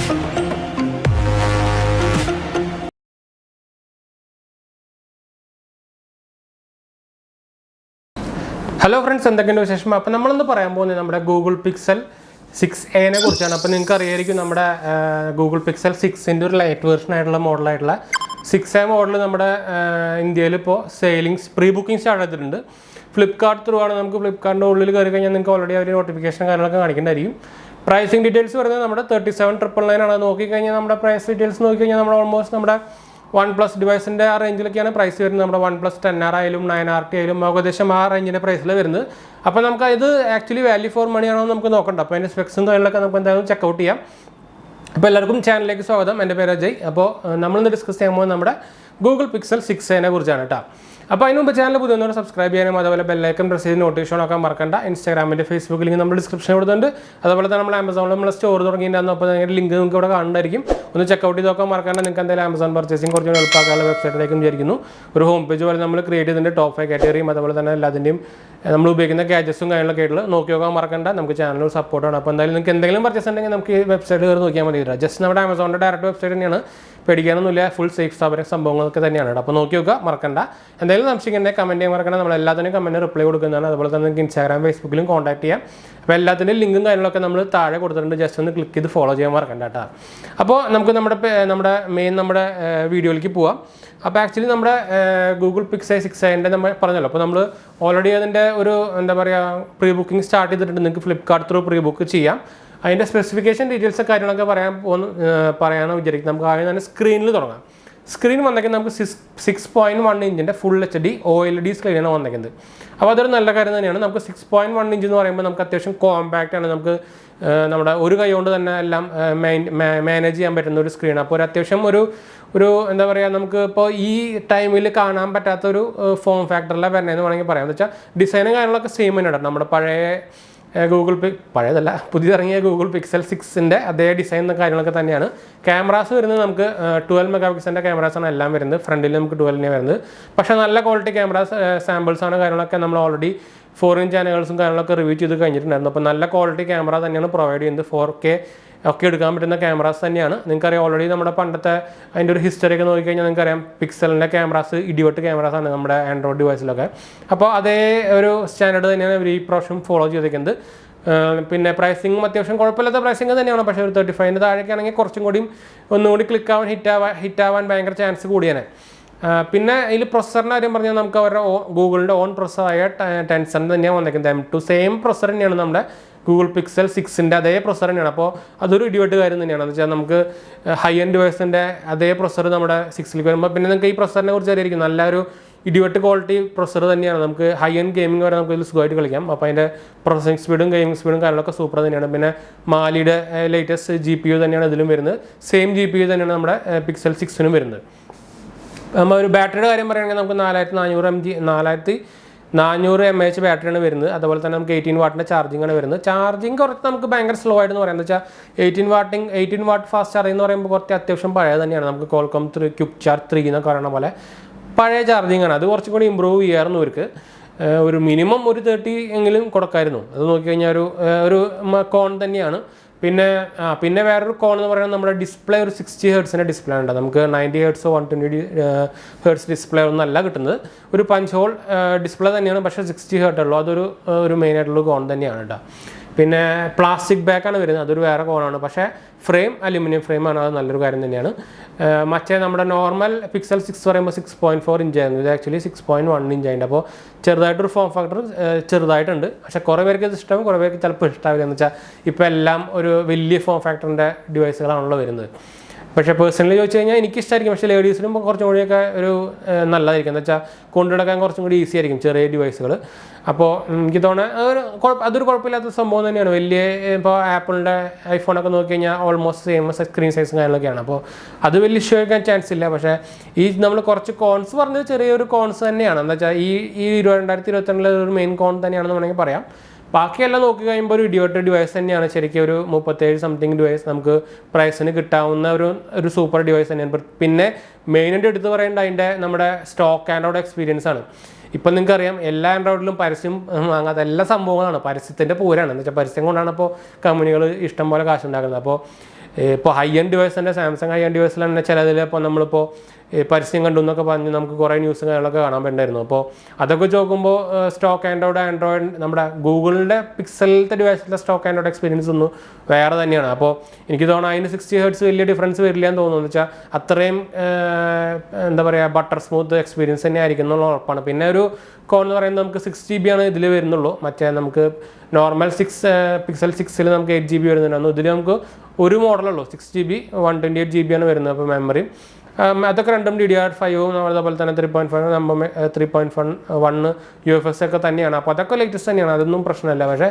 Hello friends, എന്തൊക്കെയുണ്ട് വിശേഷം? അപ്പോൾ നമ്മൾ ഇന്ന് പറയാൻ പോകുന്നത് നമ്മുടെ Google Pixel 6a നെ കുറിച്ചാണ്. അപ്പോൾ നിങ്ങൾക്ക് അറിയായിരിക്കും നമ്മുടെ Google Pixel 6 ന്റെ ഒരു ലൈറ്റ് വേർഷൻ ആയിട്ടുള്ള മോഡൽ ആയിട്ടുള്ള 6a മോഡൽ നമ്മുടെ ഇന്ത്യയിൽ ഇപ്പോൾ സെയിലിംഗ് പ്രീ ബുക്കിംഗ് സ്റ്റാർട്ട് ചെയ്തിട്ടുണ്ട്. ഫ്ലിപ്കാർട്ട് ത്രൂ ആണ്. നമുക്ക് ഫ്ലിപ്കാർട്ടിൻ്റെ ഉള്ളിൽ കയറി കഴിഞ്ഞാൽ നിങ്ങൾക്ക് ഓൾറെഡി അവർ നോട്ടിഫിക്കേഷൻ കാര്യങ്ങളൊക്കെ കാണിക്കേണ്ടതായിരിക്കും. പ്രൈസിംഗ് ഡീറ്റെയിൽസ് പറയുന്നത് നമ്മുടെ 37,999 ആണ്. നോക്കിക്കഴിഞ്ഞാൽ നമ്മുടെ പ്രൈസ് ഡീറ്റെയിൽസ് നോക്കിക്കഴിഞ്ഞാൽ നമ്മുടെ ഓൾമോസ്റ്റ് നമ്മുടെ OnePlus ഡിവൈസിൻ്റെ ആ റേഞ്ചിലൊക്കെയാണ് പ്രൈസ് വരുന്നത്. നമ്മുടെ OnePlus 10R ആയാലും 9RT ആയാലും ഏകദേശം ആ റേഞ്ചിൻ്റെ പ്രൈസിൽ വരുന്നത്. അപ്പോൾ നമുക്ക് ഇത് ആക്ച്വലി വാല്യൂ ഫോർ മണി ആണോ നമുക്ക് നോക്കണ്ട. അപ്പോൾ അതിൻ്റെ സ്പെക്സും കാര്യങ്ങളൊക്കെ നമുക്ക് എന്തായാലും ചെക്കൗട്ട് ചെയ്യാം. അപ്പോൾ എല്ലാവർക്കും ചാനലിലേക്ക് സ്വാഗതം. എൻ്റെ പേര് അജയ്. അപ്പോൾ നമ്മളിന്ന് ഡിസ്കസ് ചെയ്യാൻ പോകുന്നത് നമ്മുടെ Google Pixel 6a നെ കുറിച്ചാണ് കേട്ടോ. അപ്പോൾ അതിന് മുമ്പ് ചാനൽ പുതിയൊന്നും സബ്സ്ക്രൈബ് ചെയ്യാനും അതുപോലെ ബെല്ലൈക്കൺ പ്രസ് ചെയ്ത് നോട്ടിഫിക്കേഷൻ ഒക്കെ മറക്കണ്ട. ഇൻസ്റ്റാഗ്രാമിൻ്റെ ഫേസ്ബുക്ക് ലിങ്ക് നമ്മൾ ഡിസ്ക്രിപ്ഷൻ കൊടുത്തിട്ടുണ്ട്. അതുപോലെ തന്നെ നമ്മൾ ആമസോണിൽ നമ്മൾ സ്റ്റോർ തുടങ്ങിയിട്ടുണ്ടായിരുന്നു. അപ്പോൾ അതിൻ്റെ ലിങ്ക് നിങ്ങൾക്ക് ഇവിടെ കാണുന്നതായിരിക്കും. ഒന്ന് ചെക്കൗട്ട് ചെയ്ത് നോക്കാൻ മറക്കണ്ട. നിങ്ങൾക്ക് എന്തായാലും ആമസോൺ പർച്ചേസിംഗ് കുറച്ച് എളുപ്പമാക്കാനുള്ള വെബ്സൈറ്റിലേക്കും വിചാരിക്കുന്നു. ഒരു ഹോം പേജ് പോലെ നമ്മൾ ക്രിയേറ്റ് ചെയ്തിട്ടുണ്ട്. ടോപ്പ് 5 കാറ്റഗറിയും അതുപോലെ തന്നെ എല്ലാത്തിൻ്റെയും നമ്മൾ ഉപയോഗിക്കുന്ന ഗാഡ്ജറ്റ്സും കാര്യങ്ങളൊക്കെ ആയിട്ടുള്ള നോക്കി നോക്കാൻ മറക്കണ്ട. നമുക്ക് ചാനൽ സപ്പോർട്ടാണ്. അപ്പോൾ എന്തായാലും നിങ്ങൾക്ക് എന്തെങ്കിലും പർച്ചേസ് ഉണ്ടെങ്കിൽ നമുക്ക് ഈ വെബ്സൈറ്റ് കയറി നോക്കിയാൽ മതി. ജസ്റ്റ് നമ്മുടെ ആമസോണിൻ്റെ ഡയറക്റ്റ് വെബ്സൈറ്റ് തന്നെയാണ്. പേടിക്കാനൊന്നുമില്ല. ഫുൾ സേഫ് സംഭവങ്ങളൊക്കെ തന്നെയാണ്. അപ്പോൾ നോക്കി നോക്കുക മറക്കണ്ട. എന്തായാലും സംശയിക്കേണ്ട കമൻറ്റ് ചെയ്യാൻ മറക്കണ്ട. നമ്മൾ എല്ലാത്തിനും കമൻറ്റ് റിപ്ലൈ കൊടുക്കുന്നതാണ്. അതുപോലെ തന്നെ നിങ്ങൾക്ക് ഇൻസ്റ്റാഗ്രാം ഫേസ്ബുക്കിലും കോൺടാക്ട് ചെയ്യാം. അപ്പോൾ എല്ലാത്തിൻ്റെ ലിങ്കും കാര്യങ്ങളൊക്കെ നമ്മൾ താഴെ കൊടുത്തിട്ടുണ്ട്. ജസ്റ്റ് ഒന്ന് ക്ലിക്ക് ചെയ്ത് ഫോളോ ചെയ്യാൻ മറക്കണ്ട കേട്ടോ. അപ്പോൾ നമുക്ക് നമ്മുടെ വീഡിയോയിലേക്ക് പോവാം. അപ്പോൾ ആക്ച്വലി നമ്മുടെ Google Pixel 6a നമ്മൾ പറഞ്ഞല്ലോ. അപ്പോൾ നമ്മൾ ഓൾറെഡി അതിൻ്റെ ഒരു എന്താ പറയുക പ്രീ ബുക്കിംഗ് സ്റ്റാർട്ട് ചെയ്തിട്ടുണ്ട്. നിങ്ങൾക്ക് ഫ്ലിപ്കാർട്ട് ത്രൂ പ്രീ ബുക്ക് ചെയ്യാം. അതിൻ്റെ സ്പെസിഫിക്കേഷൻ ഡീറ്റെയിൽസ് കാര്യങ്ങളൊക്കെ പറയാമെന്ന് വിചാരിക്കും. നമുക്ക് ആദ്യം തന്നെ സ്ക്രീനിൽ തുടങ്ങാം. സ്ക്രീൻ വന്നേക്കുന്നത് നമുക്ക് 6.1 ഇഞ്ചിൻ്റെ ഫുൾ HD OLED സ്ക്രീനാണ് വന്നേക്കുന്നത്. അപ്പോൾ അതൊരു നല്ല കാര്യം തന്നെയാണ്. നമുക്ക് 6.1 ഇഞ്ച് എന്ന് പറയുമ്പോൾ നമുക്ക് അത്യാവശ്യം കോമ്പാക്റ്റ് ആണ്. നമുക്ക് നമ്മുടെ ഒരു കൈ കൊണ്ട് തന്നെ എല്ലാം മാനേജ് ചെയ്യാൻ പറ്റുന്ന ഒരു സ്ക്രീൻ. അപ്പോൾ ഒരു അത്യാവശ്യം ഒരു എന്താ പറയുക, നമുക്ക് ഇപ്പോൾ ഈ ടൈമിൽ കാണാൻ പറ്റാത്തൊരു ഫോം ഫാക്ടറിലാണ് വരുന്നതെന്ന് വേണമെങ്കിൽ പറയാം. എന്ന് വെച്ചാൽ ഡിസൈനും കാര്യങ്ങളൊക്കെ സെയിം തന്നെയാണ്. നമ്മുടെ പഴയതല്ല പുതിയതിറങ്ങിയ Google Pixel 6ന്റെ അതേ ഡിസൈൻ കാര്യങ്ങളൊക്കെ തന്നെയാണ്. ക്യാമറാസ് വരുന്നത് നമുക്ക് 12 മെഗാപിക്സലിൻ്റെ ക്യാമറാസാണ് എല്ലാം വരുന്നത്. ഫ്രണ്ടിൽ നമുക്ക് 12 വരുന്നത്. പക്ഷേ നല്ല ക്വാളിറ്റി ക്യാമറാസ് സാമ്പിൾസാണ് കാര്യങ്ങളൊക്കെ നമ്മൾ ഓൾറെഡി 4-inch ചാനലുകൾസും കാര്യങ്ങളൊക്കെ റിവ്യൂ ചെയ്ത് കഴിഞ്ഞിട്ടുണ്ടായിരുന്നു. അപ്പോൾ നല്ല ക്വാളിറ്റി ക്യാമറ തന്നെയാണ് പ്രൊവൈഡ് ചെയ്യുന്നത്. 4K ഒക്കെ എടുക്കാൻ പറ്റുന്ന ക്യാമറാസ് തന്നെയാണ്. നിങ്ങൾക്കറിയാം ഓൾറെഡി നമ്മുടെ പണ്ടത്തെ അതിൻ്റെ ഒരു ഹിസ്റ്ററി ഒക്കെ നോക്കിക്കഴിഞ്ഞാൽ നിങ്ങൾക്കറിയാം പിക്സലിൻ്റെ ക്യാമറാസ് ഇടിവെട്ട് ക്യാമറാസാണ് നമ്മുടെ ആൻഡ്രോയിഡ് ഡിവൈസിലൊക്കെ. അപ്പോൾ അതേ ഒരു സ്റ്റാൻഡേർഡ് തന്നെയാണ് ഇവർ ഈ പ്രാവശ്യം ഫോളോ ചെയ്തിരിക്കുന്നത്. പിന്നെ പ്രൈസിങ്ങും അത്യാവശ്യം കുഴപ്പമില്ലാത്ത പ്രൈസിങ് തന്നെയാണ്. പക്ഷേ ഒരു 35 താഴേക്കാണെങ്കിൽ കുറച്ചും കൂടി ഒന്നുകൂടി ക്ലിക്കാവാൻ ഹിറ്റാവാൻ ഭയങ്കര ചാൻസ് കൂടിയാണ്. പിന്നെ ഇതിൽ പ്രൊസറിൻ്റെ കാര്യം പറഞ്ഞാൽ നമുക്ക് അവരുടെ ഗൂഗിളിൻ്റെ ഓൺ പ്രൊസറായ ടെൻസറിൻ്റെ തന്നെയാണ് വന്നിരിക്കുന്നത്. M2 സെയിം പ്രൊസർ തന്നെയാണ് നമ്മുടെ Google Pixel 6ന്റെ അതേ പ്രൊസർ തന്നെയാണ്. അപ്പോൾ അതൊരു ഇടിവെട്ട് കാര്യം തന്നെയാണ്. എന്ന് വെച്ചാൽ നമുക്ക് ഹൈ എൻഡ് ഡിവൈസിൻ്റെ അതേ പ്രൊസർ നമ്മുടെ 6ലേക്ക് വരുമ്പോൾ പിന്നെ നിങ്ങൾക്ക് ഈ പ്രൊസറിനെ കുറിച്ച് അറിയായിരിക്കും. നല്ലൊരു ഇടിവെട്ട് ക്വാളിറ്റി പ്രൊസർ തന്നെയാണ്. നമുക്ക് ഹൈ എൻഡ് ഗെയിമിംഗ് വരെ നമുക്ക് ഇതിൽ സുഖമായിട്ട് കളിക്കാം. അപ്പോൾ അതിൻ്റെ പ്രോസസ്സിംഗ് സ്പീഡും ഗെയിമിംഗ് സ്പീഡും കാര്യങ്ങളൊക്കെ സൂപ്പർ തന്നെയാണ്. പിന്നെ മാലിയുടെ ലേറ്റസ്റ്റ് GPU തന്നെയാണ് ഇതിലും വരുന്നത്. സെയിം GPU തന്നെയാണ് നമ്മുടെ Pixel 6നും വരുന്നത്. നമ്മൾ ഒരു ബാറ്ററിയുടെ കാര്യം പറയുകയാണെങ്കിൽ നമുക്ക് 4400 mAh ബാറ്ററിയാണ് വരുന്നത്. അതുപോലെ തന്നെ നമുക്ക് 18 വാട്ടിൻ്റെ ചാർജിങ് ആണ് വരുന്നത്. ചാർജിങ് കുറച്ച് നമുക്ക് ഭയങ്കര സ്ലോ ആയിട്ട് പറയുന്നത് വെച്ചാൽ 18 വാട്ട് ഫാസ്റ്റ് ചാർജിങ് എന്ന് പറയുമ്പോൾ കുറച്ച് അത്യാവശ്യം പഴയ തന്നെയാണ്. നമുക്ക് Qualcomm ക്വിക്ക് ചാർജ് 3 എന്നൊക്കെ പറയുന്ന പോലെ പഴയ ചാർജിങ് ആണ്. അത് കുറച്ചും കൂടി ഇമ്പ്രൂവ് ചെയ്യാറുണ്ട്. ഇവർക്ക് ഒരു മിനിമം ഒരു 30 എങ്കിലും കൊടുക്കായിരുന്നു. അത് നോക്കിക്കഴിഞ്ഞാൽ ഒരു കോൺ തന്നെയാണ്. പിന്നെ വേറൊരു കോൺ എന്ന് പറയുന്നത് നമ്മുടെ ഡിസ്പ്ലേ ഒരു 60 ഹെർട്സിൻ്റെ ഡിസ്പ്ലേ ഉണ്ട്. നമുക്ക് 90 ഹെർട്സോ 120 ഹെർട്സ് ഡിസ്പ്ലേ ഒന്നല്ല കിട്ടുന്നത്. ഒരു പഞ്ച് ഹോൾ ഡിസ്പ്ലേ തന്നെയാണ്. പക്ഷേ 60 ഹെർട്സ് ഉള്ളൂ. അതൊരു മെയിനായിട്ടുള്ള കോൺ തന്നെയാണ് കേട്ടോ. പിന്നെ പ്ലാസ്റ്റിക് ബാക്കാണ് വരുന്നത്. അതൊരു വേറെ കോണാണ്. പക്ഷേ ഫ്രെയിം അലുമിനിയം ഫ്രെയിമാണ്. അത് നല്ലൊരു കാര്യം തന്നെയാണ്. മറ്റേ നമ്മുടെ നോർമൽ Pixel 6 പറയുമ്പോൾ 6.4 ഇഞ്ച് ആയിരുന്നു. ഇത് ആക്ച്വലി 6.1 ഇഞ്ച് ആയിട്ട്. അപ്പോൾ ചെറുതായിട്ടൊരു ഫോം ഫാക്ടർ ചെറുതായിട്ടുണ്ട്. പക്ഷേ കുറേ പേർക്ക് ഇത് ഇഷ്ടമാവും, കുറേ പേർക്ക് ചിലപ്പോൾ ഇഷ്ടമാവില്ല. എന്ന് വെച്ചാൽ ഇപ്പോൾ എല്ലാം ഒരു വലിയ ഫോം ഫാക്ടറിൻ്റെ ഡിവൈസുകളാണല്ലോ വരുന്നത്. പക്ഷേ പേഴ്സണലി ചോദിച്ചു കഴിഞ്ഞാൽ എനിക്ക് ഇഷ്ടമായിരിക്കും. പക്ഷേ ലേഡീസിനും കുറച്ചും കൂടിയൊക്കെ ഒരു നല്ലതായിരിക്കും. എന്ന് വെച്ചാൽ കൊണ്ടുനടക്കാൻ കുറച്ചും കൂടി ഈസി ആയിരിക്കും ചെറിയ ഡിവൈസുകൾ. അപ്പോൾ എനിക്ക് തോന്നുന്നത് അതൊരു കുഴപ്പമില്ലാത്ത സംഭവം തന്നെയാണ്. വലിയ ഇപ്പോൾ ആപ്പിളിൻ്റെ ഐഫോണൊക്കെ നോക്കി കഴിഞ്ഞാൽ ഓൾമോസ്റ്റ് സെയിം സ്ക്രീൻ സൈസും കാര്യങ്ങളൊക്കെയാണ്. അപ്പോൾ അത് വലിയ ഇഷ്യൂ ആക്കാൻ ചാൻസ് ഇല്ല. പക്ഷേ ഈ നമ്മൾ കുറച്ച് കോൺസ് പറഞ്ഞത് ചെറിയൊരു കോൺസ് തന്നെയാണ്. എന്താ വെച്ചാൽ ഈ 2022 ഒരു മെയിൻ കോൺ തന്നെയാണെന്ന് വേണമെങ്കിൽ പറയാം. ബാക്കിയെല്ലാം നോക്കി കഴിയുമ്പോൾ ഒരു ഇടിവെട്ട് ഡിവൈസ് തന്നെയാണ്. ശരിക്കും ഒരു 37 സംതിങ് ഡിവൈസ് നമുക്ക് പ്രൈസിന് കിട്ടാവുന്ന ഒരു സൂപ്പർ ഡിവൈസ് തന്നെയാണ്. പിന്നെ മെയിനായിട്ട് എടുത്ത് പറയേണ്ട അതിൻ്റെ നമ്മുടെ സ്റ്റോക്ക് ആൻഡ്രോയിഡ് എക്സ്പീരിയൻസ് ആണ്. ഇപ്പം നിങ്ങൾക്കറിയാം എല്ലാ ആൻഡ്രോയിഡിലും പരസ്യം വാങ്ങാത്ത എല്ലാ സംഭവങ്ങളാണ്. പരസ്യത്തിൻ്റെ പൂരാണ്. എന്ന് വെച്ചാൽ പരസ്യം കൊണ്ടാണ് ഇപ്പോൾ കമ്പനികൾ ഇഷ്ടം പോലെ കാശുണ്ടാക്കുന്നത്. അപ്പോൾ ഇപ്പോൾ ഹൈ എൻഡ് ഡിവൈസ് തന്നെ സാംസങ് ഹൈ എൻഡ് ഡിവൈസിൽ തന്നെ ചിലതിൽ ഇപ്പോൾ നമ്മളിപ്പോൾ പരസ്യം കണ്ടു എന്നൊക്കെ പറഞ്ഞ് നമുക്ക് കുറേ ന്യൂസും കാര്യങ്ങളൊക്കെ കാണാൻ പറ്റുമായിരുന്നു. അപ്പോൾ അതൊക്കെ നോക്കുമ്പോൾ സ്റ്റോക്ക് ആൻഡ്രോയിഡ് നമ്മുടെ ഗൂഗിളിൻ്റെ പിക്സലിലത്തെ ഡിവൈസിലെ സ്റ്റോക്ക് ആൻഡ്രോയിഡ് എക്സ്പീരിയൻസ് ഒന്നും വേറെ തന്നെയാണ്. അപ്പോൾ എനിക്ക് തോന്നുന്നു അതിന് 60 Hz വലിയ ഡിഫറൻസ് വരില്ല എന്ന് തോന്നുന്നു. എന്ന് വെച്ചാൽ അത്രയും എന്താ പറയുക ബട്ടർ സ്മൂത്ത് എക്സ്പീരിയൻസ് തന്നെ ആയിരിക്കും എന്നുള്ള ഉറപ്പാണ്. പിന്നെ ഒരു കോൺ എന്ന് പറയുന്നത് നമുക്ക് 6 GB ആണ് ഇതിൽ വരുന്നുള്ളൂ. മറ്റേ നമുക്ക് നോർമൽ പിക്സൽ 6ൽ നമുക്ക് 8 GB വരുന്നുണ്ടായിരുന്നു. ഇതിൽ നമുക്ക് ഒരു മോഡലുള്ളൂ 6 GB 128 GB ആണ് വരുന്നത്. അപ്പോൾ മെമ്മറി അതൊക്കെ രണ്ടും DDR5ഉം അതുപോലെ തന്നെ 3.1 UFS ഒക്കെ തന്നെയാണ്. അപ്പോൾ അതൊക്കെ ലേറ്റസ്റ്റ് തന്നെയാണ്, അതൊന്നും പ്രശ്നമല്ല. പക്ഷേ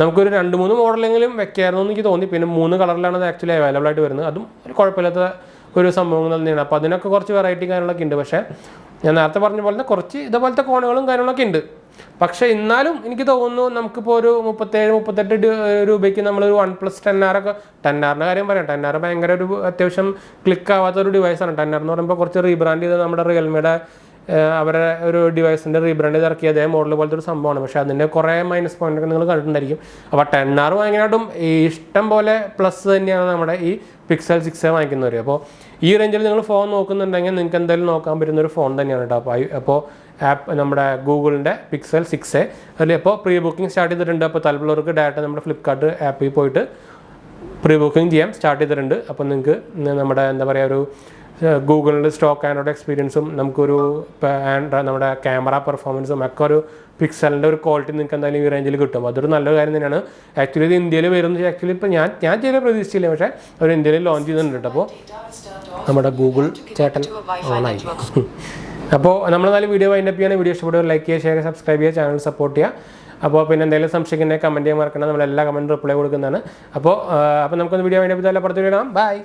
നമുക്കൊരു 2-3 മോഡലെങ്കിലും വെക്കായിരുന്നു എന്ന് എനിക്ക് തോന്നി. പിന്നെ 3 കളറിലാണ് അത് ആക്ച്വലി അവൈലബിൾ ആയിട്ട് വരുന്നത്. അതും ഒരു കുഴപ്പമില്ലാത്ത ഒരു സംഭവങ്ങൾ തന്നെയാണ്. അപ്പോൾ അതിനൊക്കെ കുറച്ച് വെറൈറ്റി കാര്യങ്ങളൊക്കെ ഉണ്ട്. പക്ഷേ ഞാൻ നേരത്തെ പറഞ്ഞ പോലെ തന്നെ കുറച്ച് ഇതുപോലത്തെ കോണുകളും കാര്യങ്ങളൊക്കെ ഉണ്ട്. പക്ഷേ എന്നാലും എനിക്ക് തോന്നുന്നു നമുക്കിപ്പോൾ ഒരു 37-38 രൂപയ്ക്ക് നമ്മളൊരു OnePlus 10R ഒക്കെ 10Rൻ്റെ കാര്യം പറയാം. 10R ഭയങ്കര ഒരു അത്യാവശ്യം ക്ലിക്ക് ആവാത്തൊരു ഡിവൈസാണ്. 10R എന്ന് പറയുമ്പോൾ കുറച്ച് റീബ്രാൻഡ് ചെയ്ത് നമ്മുടെ റിയൽമിയുടെ അവരുടെ ഒരു ഡിവൈസിൻ്റെ റീബ്രാൻഡ് ചെയ്ത് ഇറക്കിയ അതേ മോഡൽ പോലത്തെ ഒരു സംഭവമാണ്. പക്ഷേ അതിൻ്റെ കുറേ മൈനസ് പോയിൻ്റൊക്കെ നിങ്ങൾ കണ്ടിട്ടുണ്ടായിരിക്കും. അപ്പോൾ 10R ഭയങ്കരമായിട്ടും ഇഷ്ടം പോലെ പ്ലസ് തന്നെയാണ് നമ്മുടെ ഈ പിക്സൽ 6 വാങ്ങിക്കുന്നവർ. അപ്പോൾ ഈ റേഞ്ചിൽ നിങ്ങൾ ഫോൺ നോക്കുന്നുണ്ടെങ്കിൽ നിങ്ങൾക്ക് എന്തായാലും നോക്കാൻ പറ്റുന്നൊരു ഫോൺ തന്നെയാണ് കേട്ടോ. അപ്പോൾ നമ്മുടെ ഗൂഗിളിൻ്റെ പിക്സൽ 6 അതിൽ ഇപ്പോൾ പ്രീ ബുക്കിംഗ് സ്റ്റാർട്ട് ചെയ്തിട്ടുണ്ട്. അപ്പോൾ താല്പര്യമുള്ളവർക്ക് ഡയറക്റ്റ് നമ്മുടെ ഫ്ലിപ്കാർട്ട് ആപ്പിൽ പോയിട്ട് പ്രീ ബുക്കിംഗ് ചെയ്യാം, സ്റ്റാർട്ട് ചെയ്തിട്ടുണ്ട്. അപ്പോൾ നിങ്ങൾക്ക് നമ്മുടെ എന്താ പറയുക ഒരു ഗൂഗിളിൻ്റെ സ്റ്റോക്ക് ആൻഡ്രോയിഡ് എക്സ്പീരിയൻസും നമുക്കൊരു നമ്മുടെ ക്യാമറ പെർഫോമൻസും ഒക്കെ ഒരു പിക്സലിൻ്റെ ഒരു ക്വാളിറ്റി നിങ്ങൾക്ക് എന്തായാലും ഈ റേഞ്ചിൽ കിട്ടും. അതൊരു നല്ലൊരു കാര്യം തന്നെയാണ്. ആക്ച്വലി ഇത് ഇന്ത്യയിൽ വരുന്നത് ആക്ച്വലി ഇപ്പോൾ ഞാൻ ചെയ്ത പ്രതീക്ഷിച്ചില്ല, പക്ഷേ അവർ ഇന്ത്യയിൽ ലോഞ്ച് ചെയ്തിട്ടുണ്ട്. അപ്പോൾ നമ്മുടെ ഗൂഗിൾ ചേട്ടൻ ഓണായി. അപ്പോൾ നമ്മളെന്നാലും വീഡിയോ വൈൻഡപ്പ് ചെയ്യണം. വീഡിയോ ഇഷ്ടപ്പെടുക ലൈക്ക് ചെയ്യുക, ഷെയർ, സബ്സ്ക്രൈബ് ചെയ്യുക, ചാനൽ സപ്പോർട്ട് ചെയ്യുക. അപ്പോൾ പിന്നെ എന്തെങ്കിലും സംശയിക്കുന്നത് കമൻറ്റ് ചെയ്യാൻ മറക്കണം. നമ്മളെല്ലാ കമൻറ്റും റിപ്ലൈ കൊടുക്കുന്നതാണ്. അപ്പോൾ നമുക്കൊന്ന് വീഡിയോ വൈൻഡപ്പ് ചെയ്താൽ അപ്പുറത്ത് വിടാം. ബൈ.